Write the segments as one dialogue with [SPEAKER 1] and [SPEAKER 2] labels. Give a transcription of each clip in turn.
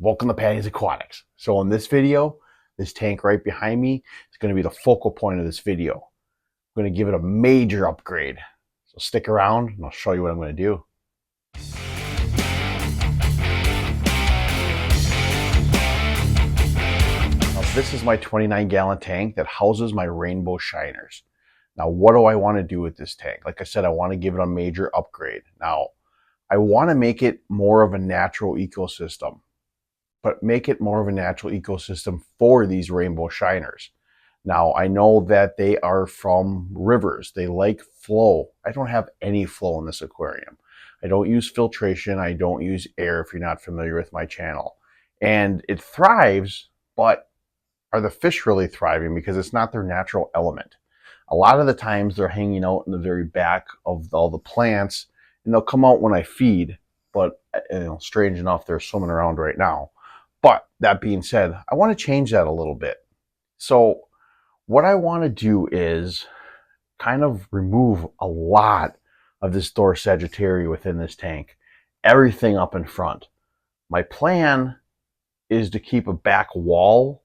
[SPEAKER 1] Welcome to Patty's Aquatics. So in this video, this tank right behind me is going to be the focal point of this video. I'm going to give it a major upgrade. So stick around and I'll show you what I'm going to do. Now, this is my 29-gallon tank that houses my rainbow shiners. Now, what do I want to do with this tank? Like I said, I want to give it a major upgrade. Now, I want to make it more of a natural ecosystem, but make it more of a natural ecosystem for these rainbow shiners. Now, I know that they are from rivers. They like flow. I don't have any flow in this aquarium. I don't use filtration. I don't use air if you're not familiar with my channel. And it thrives, but are the fish really thriving? Because it's not their natural element. A lot of the times they're hanging out in the very back of all the plants, and they'll come out when I feed, but strange enough, they're swimming around right now. But that being said, I want to change that a little bit. So what I want to do is kind of remove a lot of this Sagittaria within this tank, everything up in front. My plan is to keep a back wall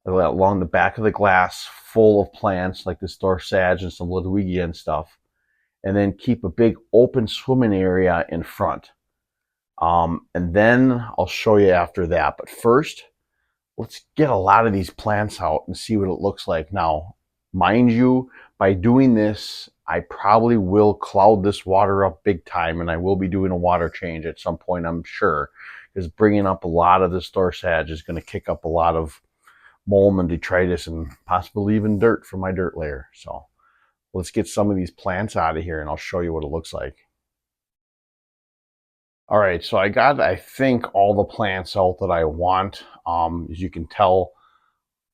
[SPEAKER 1] along the back of the glass full of plants like this Sag and some Ludwigia and stuff, and then keep a big open swimming area in front. And then I'll show you after that. But first, let's get a lot of these plants out and see what it looks like. Now, mind you, by doing this, I probably will cloud this water up big time, and I will be doing a water change at some point, I'm sure, because bringing up a lot of this Sag is going to kick up a lot of mold and detritus and possibly even dirt from my dirt layer. So let's get some of these plants out of here and I'll show you what it looks like. All right, so I got, I think, all the plants out that I want. As you can tell,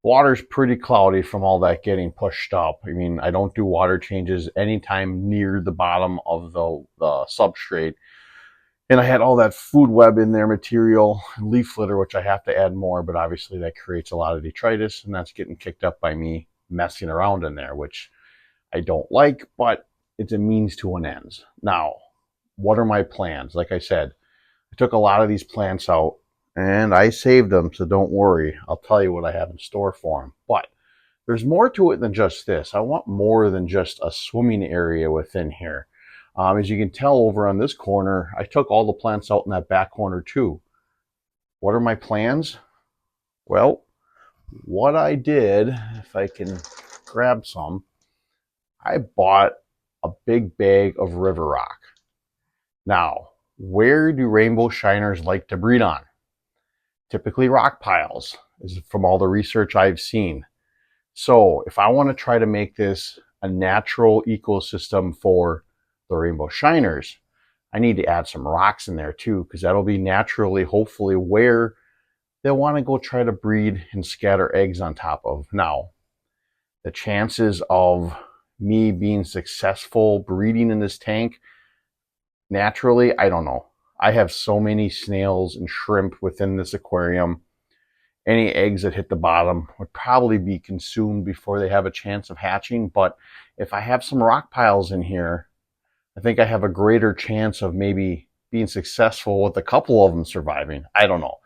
[SPEAKER 1] water's pretty cloudy from all that getting pushed up. I mean, I don't do water changes anytime near the bottom of the substrate. And I had all that food web in there material, leaf litter, which I have to add more, but obviously that creates a lot of detritus, and that's getting kicked up by me messing around in there, which I don't like, but it's a means to an end. Now, what are my plans? Like I said, I took a lot of these plants out and I saved them, so don't worry. I'll tell you what I have in store for them. But there's more to it than just this. I want more than just a swimming area within here. As you can tell over on this corner, I took all the plants out in that back corner too. What are my plans? Well, what I did, if I can grab some, I bought a big bag of river rock. Now, where do rainbow shiners like to breed on? Typically rock piles, is from all the research I've seen. So if I want to try to make this a natural ecosystem for the rainbow shiners, I need to add some rocks in there too, because that'll be naturally, hopefully, where they'll want to go try to breed and scatter eggs on top of. Now, the chances of me being successful breeding in this tank naturally, I don't know. I have so many snails and shrimp within this aquarium. Any eggs that hit the bottom would probably be consumed before they have a chance of hatching. But if I have some rock piles in here, I think I have a greater chance of maybe being successful with a couple of them surviving. I don't know.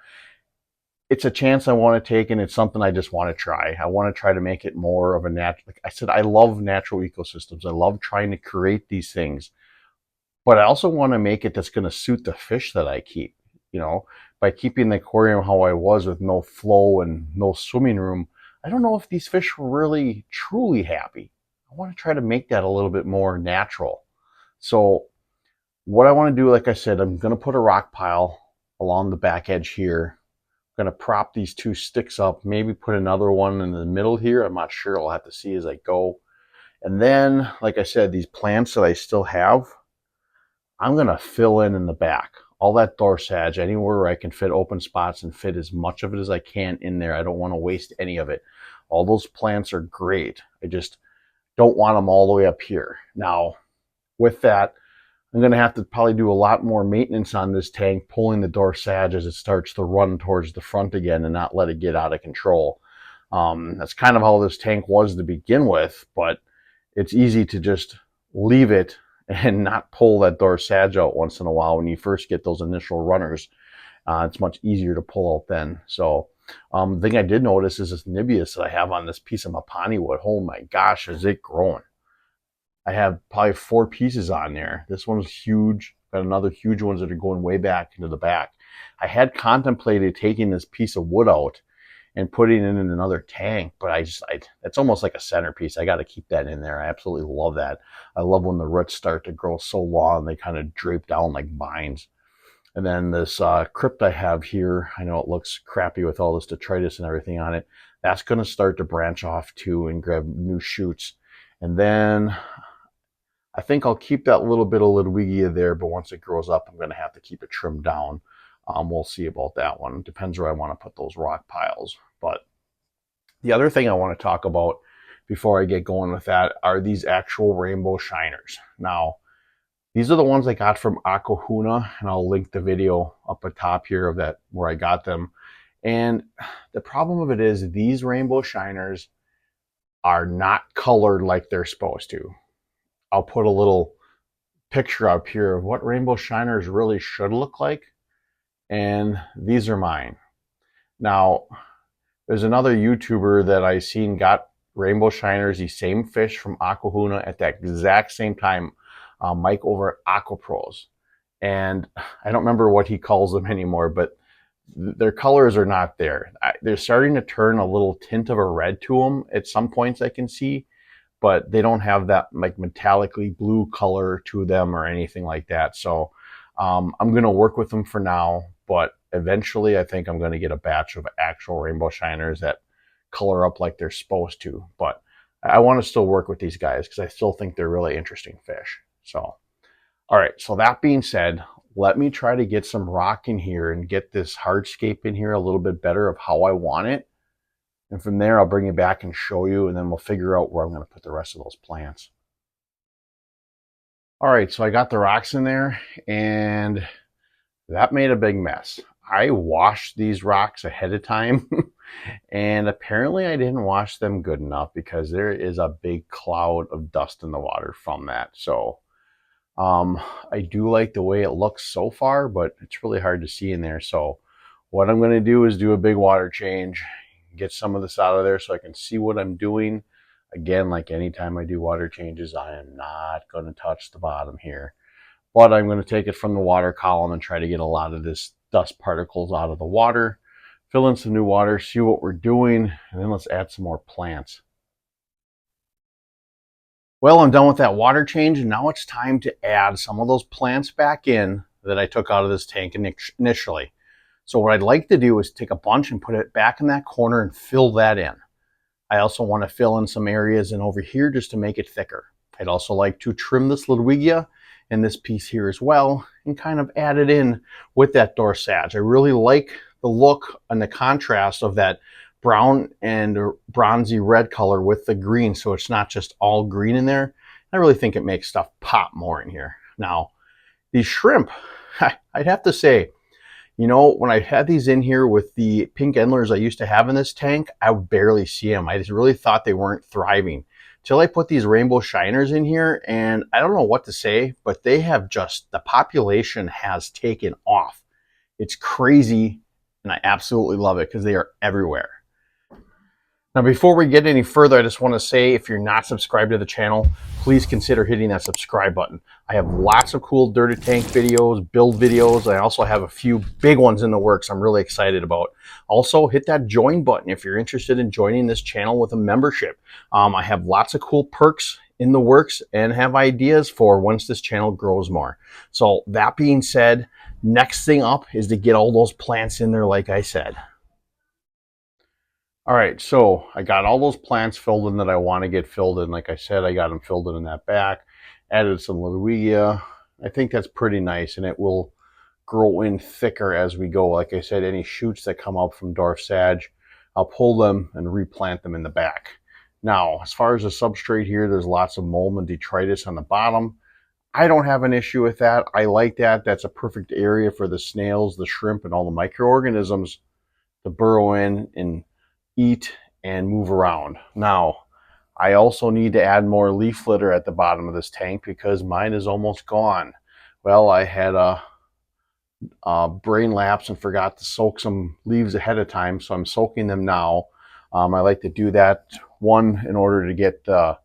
[SPEAKER 1] It's a chance I want to take, and it's something I just want to try. I want to try to make it more of a natural, like I said, I love natural ecosystems. I love trying to create these things. But I also want to make it that's going to suit the fish that I keep. You know, by keeping the aquarium how I was with no flow and no swimming room, I don't know if these fish were really truly happy. I want to try to make that a little bit more natural. So what I want to do, like I said, I'm going to put a rock pile along the back edge here. I'm going to prop these two sticks up, maybe put another one in the middle here. I'm not sure. I'll have to see as I go. And then, like I said, these plants that I still have, I'm going to fill in the back. All that Sag, anywhere where I can fit open spots and fit as much of it as I can in there. I don't want to waste any of it. All those plants are great. I just don't want them all the way up here. Now, with that, I'm going to have to probably do a lot more maintenance on this tank, pulling the Sag as it starts to run towards the front again and not let it get out of control. That's kind of how this tank was to begin with, but it's easy to just leave it and not pull that Sag out once in a while when you first get those initial runners. It's much easier to pull out then. So the thing I did notice is this Nibius that I have on this piece of Mapani wood. Oh my gosh, is it growing. I have probably 4 pieces on there. This one's huge. Got another huge ones that are going way back into the back. I had contemplated taking this piece of wood out and putting it in another tank, but it's almost like a centerpiece. I got to keep that in there. I absolutely love that. I love when the roots start to grow so long, they kind of drape down like vines. And then this crypt I have here, I know it looks crappy with all this detritus and everything on it. That's going to start to branch off too and grab new shoots. And then I think I'll keep that little bit of Ludwigia there, but once it grows up, I'm going to have to keep it trimmed down. We'll see about that one. It depends where I want to put those rock piles. But the other thing I want to talk about before I get going with that are these actual rainbow shiners. Now, these are the ones I got from Aquahuna, and I'll link the video up at top here of that where I got them. And the problem of it is these rainbow shiners are not colored like they're supposed to. I'll put a little picture up here of what rainbow shiners really should look like. And these are mine. Now, there's another YouTuber that I seen got rainbow shiners, these same fish from Aquahuna at that exact same time, Mike over at Aquapros. And I don't remember what he calls them anymore, but their colors are not there. They're starting to turn a little tint of a red to them at some points I can see, but they don't have that like metallically blue color to them or anything like that. So I'm going to work with them for now, but eventually I think I'm going to get a batch of actual rainbow shiners that color up like they're supposed to. But I want to still work with these guys because I still think they're really interesting fish. So, all right. So that being said, let me try to get some rock in here and get this hardscape in here a little bit better of how I want it. And from there, I'll bring you back and show you, and then we'll figure out where I'm going to put the rest of those plants. All right, so I got the rocks in there, and that made a big mess. I washed these rocks ahead of time, and apparently I didn't wash them good enough because there is a big cloud of dust in the water from that. So I do like the way it looks so far, but it's really hard to see in there. So what I'm going to do is do a big water change, get some of this out of there so I can see what I'm doing. Again, like anytime I do water changes, I am not going to touch the bottom here, but I'm going to take it from the water column and try to get a lot of this dust particles out of the water, fill in some new water, see what we're doing, and then let's add some more plants. Well, I'm done with that water change, and now it's time to add some of those plants back in that I took out of this tank initially. So what I'd like to do is take a bunch and put it back in that corner and fill that in. I also want to fill in some areas in over here just to make it thicker. I'd also like to trim this Ludwigia and this piece here as well and kind of add it in with that dorsage. I really like the look and the contrast of that brown and bronzy red color with the green, so it's not just all green in there. I really think it makes stuff pop more in here. Now, these shrimp, I'd have to say, you know, when I had these in here with the pink endlers I used to have in this tank, I would barely see them. I just really thought they weren't thriving. Till I put these rainbow shiners in here, and I don't know what to say, but they have just, the population has taken off. It's crazy, and I absolutely love it because they are everywhere. Now, before we get any further, I just want to say, if you're not subscribed to the channel, please consider hitting that subscribe button. I have lots of cool dirty tank videos, build videos. I also have a few big ones in the works I'm really excited about. Also, hit that join button if you're interested in joining this channel with a membership. I have lots of cool perks in the works and have ideas for once this channel grows more. So that being said, next thing up is to get all those plants in there like I said. All right, so I got all those plants filled in that I want to get filled in. Like I said, I got them filled in that back, added some Ludwigia. I think that's pretty nice, and it will grow in thicker as we go. Like I said, any shoots that come up from dorsage, I'll pull them and replant them in the back. Now, as far as the substrate here, there's lots of mold and detritus on the bottom. I don't have an issue with that. I like that. That's a perfect area for the snails, the shrimp, and all the microorganisms to burrow in and eat and move around. Now, I also need to add more leaf litter at the bottom of this tank because mine is almost gone. Well, I had a brain lapse and forgot to soak some leaves ahead of time, so I'm soaking them now. I like to do that, one, in order to get the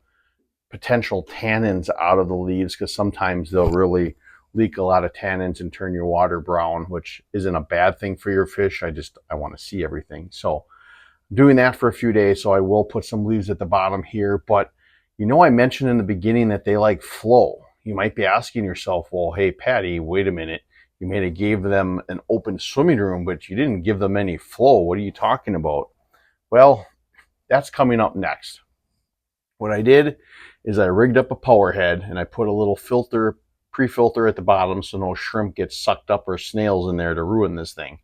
[SPEAKER 1] potential tannins out of the leaves, because sometimes they'll really leak a lot of tannins and turn your water brown, which isn't a bad thing for your fish. I want to see everything. So I'm doing that for a few days, so I will put some leaves at the bottom here. But I mentioned in the beginning that they like flow. You might be asking yourself, well, hey, Patty, wait a minute. You may have gave them an open swimming room, but you didn't give them any flow. What are you talking about? Well, that's coming up next. What I did is I rigged up a power head and I put a little filter, pre-filter at the bottom so no shrimp gets sucked up or snails in there to ruin this thing.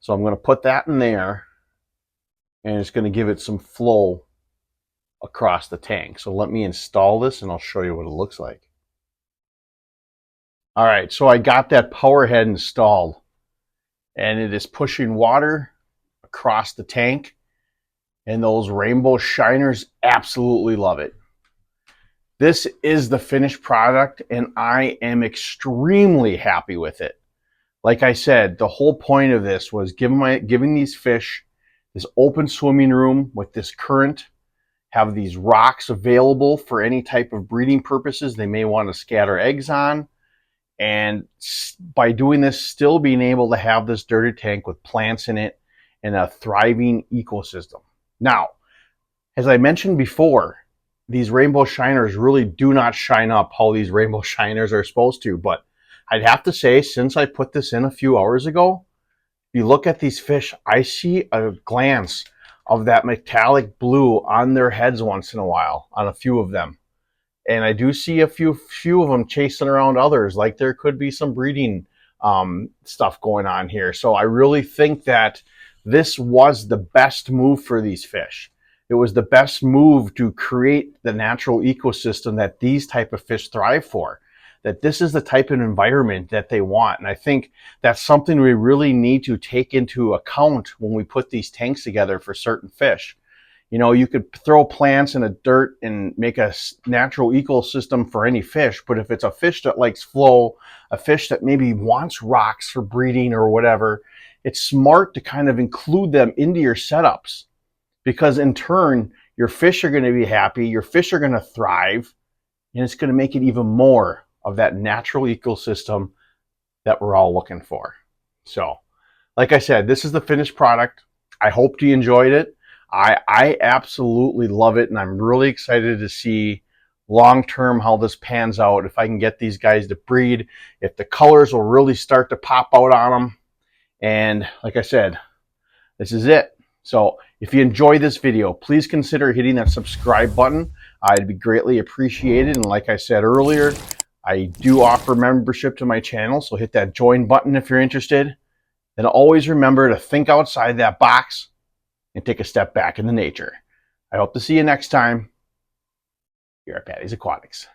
[SPEAKER 1] So I'm going to put that in there, and it's going to give it some flow across the tank. So let me install this and I'll show you what it looks like. All right, so I got that power head installed, and it is pushing water across the tank, and those rainbow shiners absolutely love it. This is the finished product, and I am extremely happy with it. Like I said, the whole point of this was giving these fish this open swimming room with this current, have these rocks available for any type of breeding purposes they may want to scatter eggs on. And by doing this, still being able to have this dirty tank with plants in it and a thriving ecosystem. Now, as I mentioned before, these rainbow shiners really do not shine up how these rainbow shiners are supposed to. But I'd have to say, since I put this in a few hours ago, if you look at these fish, I see a glance of that metallic blue on their heads once in a while, on a few of them. And I do see a few of them chasing around others, like there could be some breeding stuff going on here. So I really think that this was the best move for these fish. It was the best move to create the natural ecosystem that these type of fish thrive for, that this is the type of environment that they want. And I think that's something we really need to take into account when we put these tanks together for certain fish. You could throw plants in the dirt and make a natural ecosystem for any fish, but if it's a fish that likes flow, a fish that maybe wants rocks for breeding or whatever, it's smart to kind of include them into your setups, because in turn, your fish are going to be happy, your fish are going to thrive, and it's going to make it even more of that natural ecosystem that we're all looking for. So, like I said, this is the finished product. I hope you enjoyed it. I absolutely love it, and I'm really excited to see long-term how this pans out, if I can get these guys to breed, if the colors will really start to pop out on them. And like I said, this is it. So if you enjoyed this video, please consider hitting that subscribe button. It'd be greatly appreciated. And like I said earlier, I do offer membership to my channel, so hit that join button if you're interested. And always remember to think outside that box and take a step back into nature. I hope to see you next time here at Patty's Aquatics.